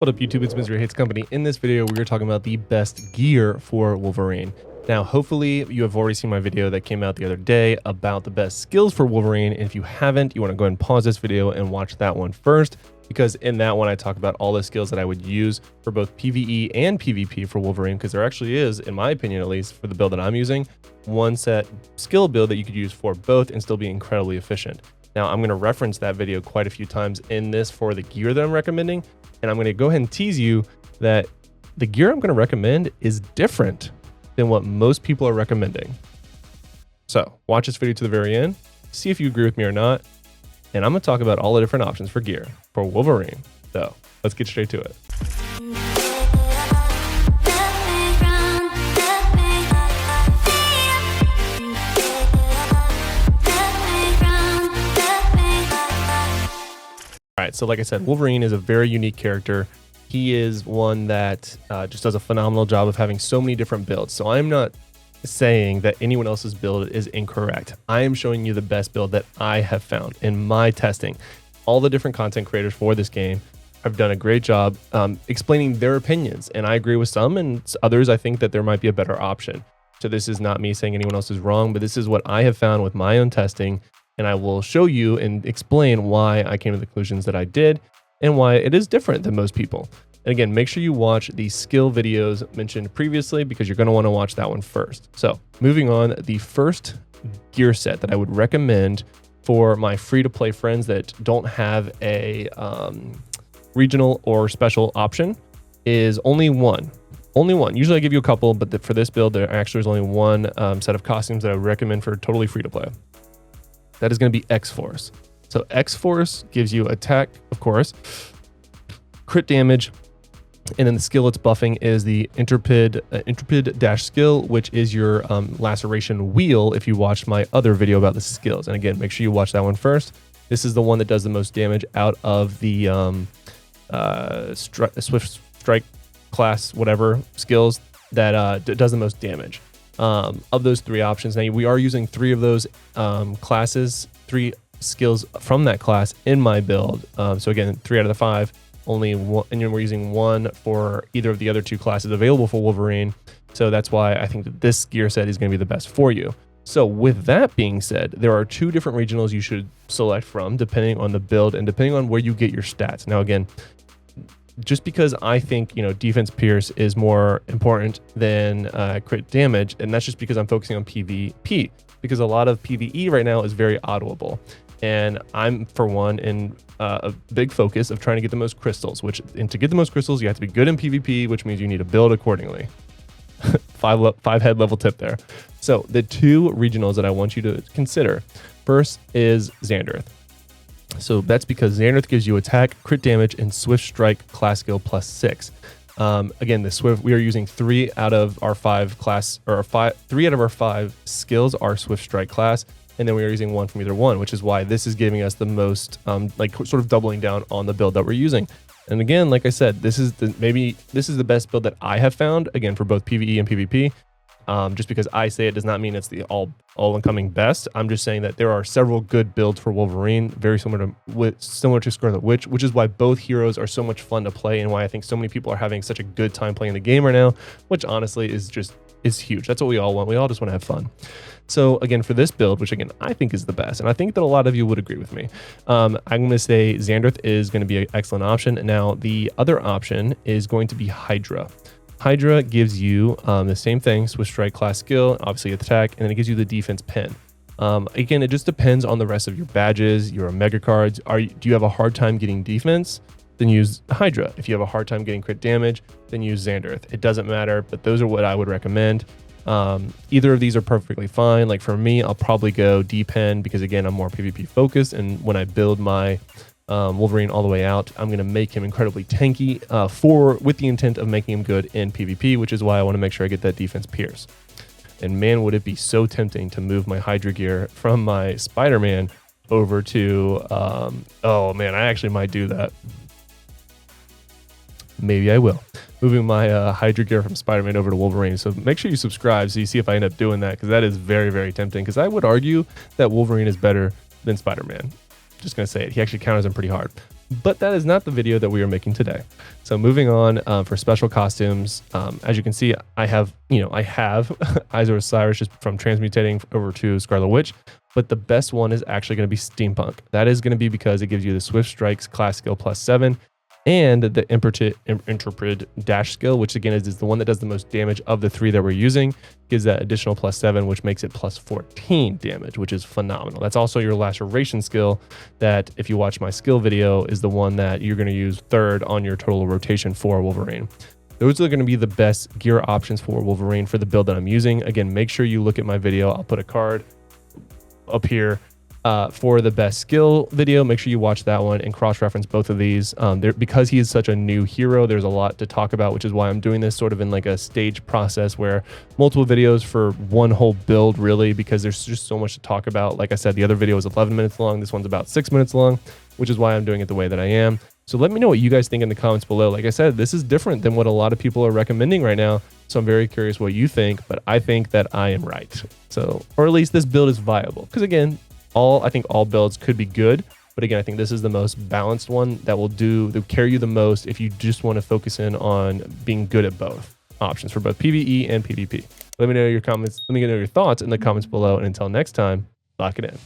What up YouTube, it's Misery Hates Company. In this video, we are talking about the best gear for Wolverine. Now, hopefully you have already seen my video that came out the other day about the best skills for Wolverine. And if you haven't, you want to go ahead and pause this video and watch that one first, because in that one, I talk about all the skills that I would use for both PvE and PvP for Wolverine, because there actually is, in my opinion, at least for the build that I'm using, one set skill build that you could use for both and still be incredibly efficient. Now, I'm going to reference that video quite a few times in this for the gear that I'm recommending. And I'm going to go ahead and tease you that the gear I'm going to recommend is different than what most people are recommending. So watch this video to the very end, see if you agree with me or not. And I'm going to talk about all the different options for gear for Wolverine. So let's get straight to it. All right, so like I said, Wolverine is a very unique character. He is one that just does a phenomenal job of having so many different builds. So I'm not saying that anyone else's build is incorrect. I am showing you the best build that I have found in my testing. All the different content creators for this game have done a great job explaining their opinions, and I agree with some, and others I think that there might be a better option. So this is not me saying anyone else is wrong, but this is what I have found with my own testing. And I will show you and explain why I came to the conclusions that I did and why it is different than most people. And again, make sure you watch the skill videos mentioned previously, because you're going to want to watch that one first. So moving on, the first gear set that I would recommend for my free-to-play friends that don't have a regional or special option is only one. Only one. Usually I give you a couple, but for this build, there actually is only one set of costumes that I would recommend for totally free-to-play. That is going to be X-Force. So X-Force gives you attack, of course, crit damage, and then the skill it's buffing is the Intrepid dash skill, which is your laceration wheel if you watched my other video about the skills. And again, make sure you watch that one first. This is the one that does the most damage out of the Swift Strike class, whatever skills that does the most damage. Of those three options. Now, we are using three of those classes, three skills from that class in my build. So again, 3 out of the 5, only one, and we're using one for either of the other 2 classes available for Wolverine. So that's why I think that this gear set is going to be the best for you. So with that being said, there are 2 different regionals you should select from depending on the build and depending on where you get your stats. Now, again, just because I think, defense pierce is more important than crit damage, and that's just because I'm focusing on PvP, because a lot of PvE right now is very audible. And I'm, for one, in a big focus of trying to get the most crystals, and to get the most crystals, you have to be good in PvP, which means you need to build accordingly. 5 head level tip there. So the 2 regionals that I want you to consider, first is Xanderth. So that's because Xanderth gives you attack, crit damage, and Swift Strike class skill +6. Again, the Swift, we are using 3 out of our 5 class, or 3 out of our 5 skills are Swift Strike class, and then we are using 1 from either one, which is why this is giving us the most, sort of doubling down on the build that we're using. And again, like I said, this is the best build that I have found, again, for both PvE and PvP. Just because I say it does not mean it's the all-incoming best. I'm just saying that there are several good builds for Wolverine, very similar to Scarlet Witch, which is why both heroes are so much fun to play and why I think so many people are having such a good time playing the game right now, which honestly is huge. That's what we all want. We all just want to have fun. So again, for this build, which again, I think is the best, and I think that a lot of you would agree with me, I'm going to say Xanderth is going to be an excellent option. Now, the other option is going to be Hydra. Hydra gives you the same thing, Swift Strike class skill, obviously attack, and then it gives you the defense pen. Again, it just depends on the rest of your badges, your Omega cards. Do you have a hard time getting defense? Then use Hydra. If you have a hard time getting crit damage, then use Xanderth. It doesn't matter, but those are what I would recommend. Either of these are perfectly fine. Like for me, I'll probably go D-Pen because again, I'm more PvP focused, and when I build my Wolverine all the way out, I'm going to make him incredibly tanky with the intent of making him good in PvP, which is why I want to make sure I get that defense pierce. And man, would it be so tempting to move my Hydra gear from my Spider-Man over to, oh man, I actually might do that. Maybe I will. Moving my Hydra gear from Spider-Man over to Wolverine. So make sure you subscribe so you see if I end up doing that, because that is very, very tempting, because I would argue that Wolverine is better than Spider-Man. Just going to say it. He actually counters him pretty hard. But that is not the video that we are making today. So moving on, for special costumes, as you can see, I have Eyes of Osiris just from transmutating over to Scarlet Witch. But the best one is actually going to be Steampunk. That is going to be because it gives you the Swift Strikes class skill +7 and the Interpret dash skill, which again is the one that does the most damage of the 3 that we're using. Gives that additional +7, which makes it +14 damage, which is phenomenal. That's also your laceration skill that, if you watch my skill video, is the one that you're going to use 3rd on your total rotation for Wolverine. Those are going to be the best gear options for Wolverine for the build that I'm using. Again, make sure you look at my video. I'll put a card up here for the best skill video. Make sure you watch that one and cross-reference both of these. Because he is such a new hero, there's a lot to talk about, which is why I'm doing this sort of in like a stage process where multiple videos for one whole build, really, because there's just so much to talk about. Like I said, the other video was 11 minutes long. This one's about 6 minutes long, which is why I'm doing it the way that I am. So let me know what you guys think in the comments below. Like I said, this is different than what a lot of people are recommending right now. So I'm very curious what you think, but I think that I am right. So, or at least this build is viable. Because again, I think all builds could be good, but again, I think this is the most balanced one that will carry you the most if you just want to focus in on being good at both options for both PvE and PvP. Let me know your comments. Let me know your thoughts in the comments below. And until next time, lock it in.